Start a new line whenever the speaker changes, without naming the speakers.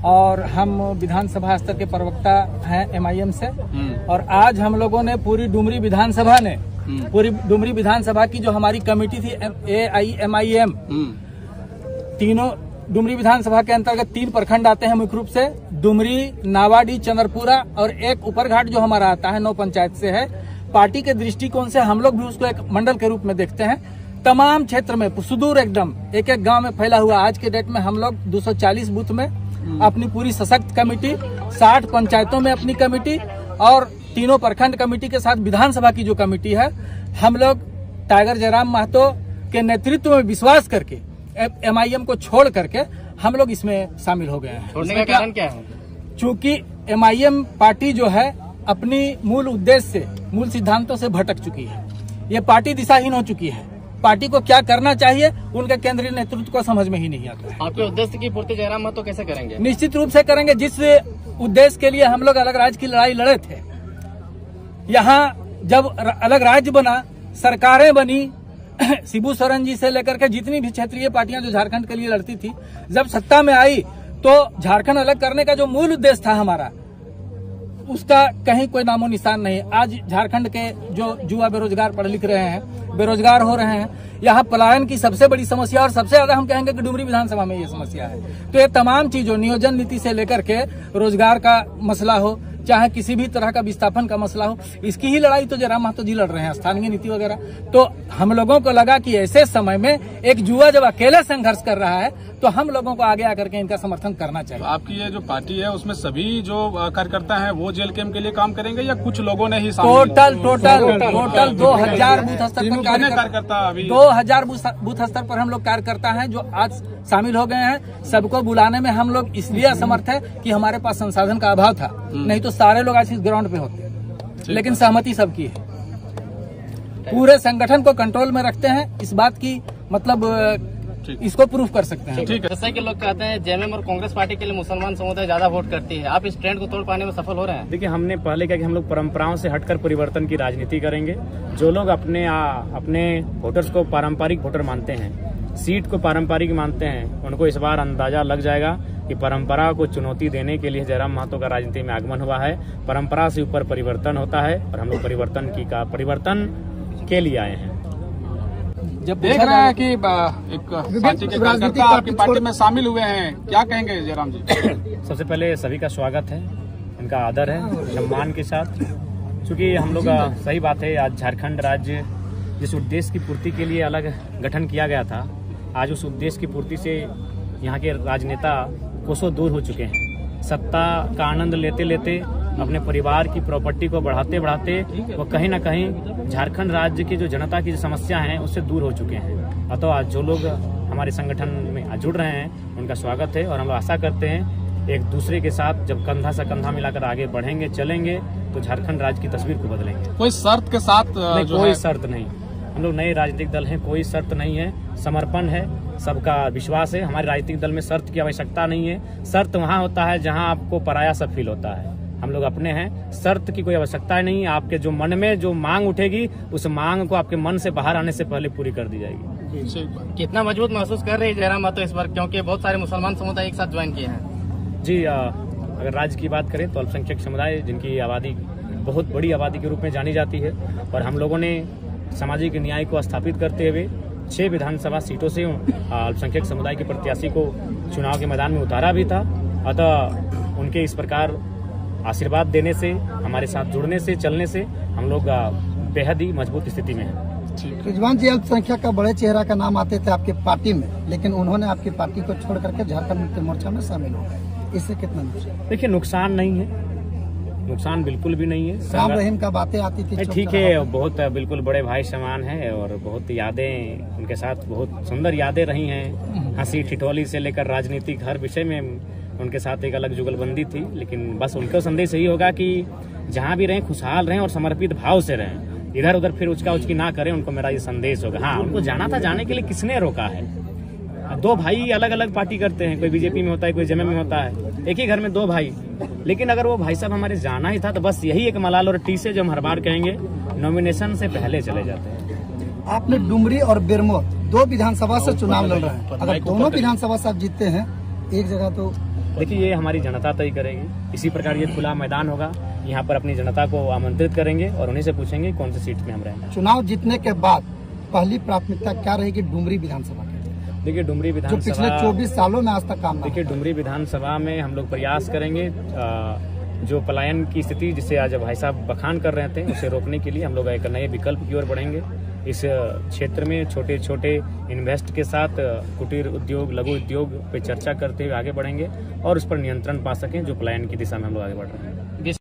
और हम विधानसभा स्तर के प्रवक्ता हैं MIM से। और आज हम लोगों ने पूरी डुमरी विधानसभा की जो हमारी कमेटी थी AIMIM, तीनों डुमरी विधानसभा के अंतर्गत 3 प्रखंड आते हैं मुख्य रूप से, डुमरी, नावाडी, चंद्रपुरा और एक उपरघाट जो हमारा आता है 9 पंचायत से है। पार्टी के दृष्टिकोण से हम लोग भी उसको एक मंडल के रूप में देखते हैं। तमाम क्षेत्र में सुदूर एकदम एक एक गांव में फैला हुआ आज के डेट में हम लोग 240 बूथ में अपनी पूरी सशक्त कमेटी, 60 पंचायतों में अपनी कमेटी और तीनों प्रखंड कमेटी के साथ विधानसभा की जो कमेटी है, हम लोग टाइगर जयराम महतो के नेतृत्व में विश्वास करके MIM को छोड़ करके हम लोग इसमें शामिल हो गए हैं।
छोड़ने का कारण क्या है?
चूंकि MIM पार्टी जो है अपनी मूल उद्देश्य से, मूल सिद्धांतों से भटक चुकी है। ये पार्टी दिशाहीन हो चुकी है। पार्टी को क्या करना चाहिए उनके केंद्रीय नेतृत्व को समझ में ही नहीं आता है।
आपके उद्देश्य की पूर्ति जयराम महतो कैसे करेंगे?
निश्चित रूप से करेंगे। जिस उद्देश्य के लिए हम लोग अलग राज्य की लड़ाई लड़े थे, यहाँ जब अलग राज्य बना, सरकारें बनी, शिबू सोरेन जी से लेकर के जितनी भी क्षेत्रीय पार्टियां जो झारखंड के लिए लड़ती थी, जब सत्ता में आई तो झारखंड अलग करने का जो मूल उद्देश्य था हमारा, उसका कहीं कोई नामो निशान नहीं। आज झारखंड के जो युवा बेरोजगार पढ़ लिख रहे हैं, बेरोजगार हो रहे हैं, यहाँ पलायन की सबसे बड़ी समस्या और सबसे ज्यादा हम कहेंगे कि डुमरी विधानसभा में ये समस्या है। तो ये तमाम चीजों, नियोजन नीति से लेकर के रोजगार का मसला हो, चाहे किसी भी तरह का विस्थापन का मसला हो, इसकी ही लड़ाई तो जयराम महतो जी लड़ रहे हैं, स्थानीय नीति वगैरह। तो हम लोगों को लगा कि ऐसे समय में एक युवा जब अकेले संघर्ष कर रहा है तो हम लोगों को आगे आकर के इनका समर्थन करना चाहिए।
तो आपकी ये जो पार्टी है उसमें सभी जो कार्यकर्ता हैं वो जेल कैंप के लिए काम करेंगे या कुछ लोगों ने ही
टोटल 2000 बूथ स्तर पर
कार्यकर्ता, अभी
2000 बूथ स्तर पर हम लोग कार्यकर्ता हैं जो आज शामिल हो गए हैं। सबको बुलाने में हम लोग इसलिए असमर्थ है कि हमारे पास संसाधन का अभाव था, नहीं तो सारे लोग आज इस ग्राउंड पे होते। लेकिन सहमति सबकी है, पूरे संगठन को कंट्रोल में रखते हैं। इस बात की मतलब इसको प्रूफ कर सकते हैं।
ठीक है।
जैसा कि लोग कहते हैं JMM और कांग्रेस पार्टी के लिए मुसलमान समुदाय ज्यादा वोट करती है, आप इस ट्रेंड को तोड़ पाने में सफल हो रहे हैं?
देखिए, हमने पहले कहा कि हम लोग परंपराओं से हटकर परिवर्तन की राजनीति करेंगे। जो लोग अपने वोटर्स को पारंपरिक वोटर मानते हैं, सीट को पारंपरिक मानते हैं, उनको इस बार अंदाजा लग जाएगा कि परंपरा को चुनौती देने के लिए जयराम महतो का राजनीति में आगमन हुआ है। परंपरा से ऊपर परिवर्तन होता है और हम लोग परिवर्तन के लिए आए हैं।
जब देख रहे हैं कि एक पार्टी के कार्यकर्ता आपकी पार्टी में शामिल हुए हैं, क्या कहेंगे जयराम जी?
सबसे पहले सभी का स्वागत है, इनका आदर है, सम्मान के साथ। क्योंकि हम लोग सही बात है, आज झारखंड राज्य जिस उद्देश्य की पूर्ति के लिए अलग गठन किया गया था, आज उस उद्देश्य की पूर्ति से यहाँ के राजनेता कोसों दूर हो चुके हैं। सत्ता का आनंद लेते लेते, अपने परिवार की प्रॉपर्टी को बढ़ाते बढ़ाते वो कहीं ना कहीं झारखंड राज्य की जो जनता की जो समस्या है उससे दूर हो चुके हैं। अतः आज जो लोग हमारे संगठन में जुड़ रहे हैं उनका स्वागत है और हम लोग आशा करते हैं एक दूसरे के साथ जब कंधा से कंधा मिलाकर आगे बढ़ेंगे, चलेंगे तो झारखंड राज्य की तस्वीर को बदलेंगे।
कोई शर्त के साथ?
नहीं, कोई शर्त नहीं। हम लोग नए राजनीतिक दल हैं, कोई शर्त नहीं है, समर्पण है, सबका विश्वास है। हमारे राजनीतिक दल में शर्त की आवश्यकता नहीं है। शर्त वहाँ होता है जहाँ आपको पराया सा फील होता है। हम लोग अपने हैं, शर्त की कोई आवश्यकता नहीं। आपके जो मन में जो मांग उठेगी उस मांग को आपके मन से बाहर आने से पहले पूरी कर दी जाएगी।
कितना मजबूत महसूस कर रहे हैं जयराम महतो इस बार, क्योंकि बहुत सारे मुसलमान समुदाय एक साथ ज्वाइन किए हैं?
जी, अगर राज्य की बात करें तो अल्पसंख्यक समुदाय, जिनकी आबादी बहुत बड़ी आबादी के रूप में जानी जाती है, और हम लोगों ने सामाजिक न्याय को स्थापित करते हुए 6 विधानसभा सीटों से अल्पसंख्यक समुदाय के प्रत्याशी को चुनाव के मैदान में उतारा भी था। अतः उनके इस प्रकार आशीर्वाद देने से, हमारे साथ जुड़ने से, चलने से हम लोग बेहद ही मजबूत स्थिति में हैं।
रिजवान जी, अल्पसंख्यक का बड़े चेहरा का नाम आते थे आपकी पार्टी में, लेकिन उन्होंने आपकी पार्टी को छोड़ करके झारखंड मुक्ति मोर्चा में शामिल हो गए, इससे कितना नुकसान?
देखिए, नुकसान नहीं है, नुकसान बिल्कुल भी नहीं है।
राम रहीम का बातें आती थी,
ठीक है, बहुत बिल्कुल बड़े भाई समान है और बहुत यादें उनके साथ, बहुत सुंदर यादें रही हैं। हंसी ठिठोली से लेकर राजनीतिक हर विषय में उनके साथ एक अलग जुगलबंदी थी। लेकिन बस उनका संदेश यही होगा कि जहाँ भी रहें खुशहाल रहें और समर्पित भाव से रहें, इधर उधर फिर उचका उचकी ना करें। उनको मेरा ये संदेश होगा। हाँ, उनको जाना था, जाने के लिए किसने रोका है? 2 भाई अलग अलग पार्टी करते हैं, कोई बीजेपी में होता है, कोई JMM में होता है, एक ही घर में 2 भाई। लेकिन अगर वो भाई साहब हमारे जाना ही था तो बस यही एक मलाल और टी से जो हम हर बार कहेंगे, नॉमिनेशन से पहले चले जाते हैं।
आपने डुमरी और बेरमो 2 विधानसभा से चुनाव लड़ रहे हैं। अगर दोनों विधानसभा से आप जीतते हैं, एक जगह तो
देखिए, ये हमारी जनता तय करेगी। इसी प्रकार ये खुला मैदान होगा, यहाँ पर अपनी जनता को आमंत्रित करेंगे और उन्हीं से पूछेंगे कौन सी सीट में हम रहेंगे।
चुनाव जीतने के बाद पहली प्राथमिकता क्या रहेगी डुमरी विधानसभा की?
देखिए, डुमरी
जो पिछले
विधानसभा
24 सालों में आज तक काम नहीं
देखिए, डुमरी विधानसभा में हम लोग प्रयास करेंगे जो पलायन की स्थिति जिसे आज भाई साहब बखान कर रहे थे उसे रोकने के लिए हम लोग एक नए विकल्प की ओर बढ़ेंगे। इस क्षेत्र में छोटे छोटे इन्वेस्ट के साथ कुटीर उद्योग, लघु उद्योग पे चर्चा करते हुए आगे बढ़ेंगे और उस पर नियंत्रण पा सकें, जो पलायन की दिशा में हम लोग आगे बढ़ रहे हैं।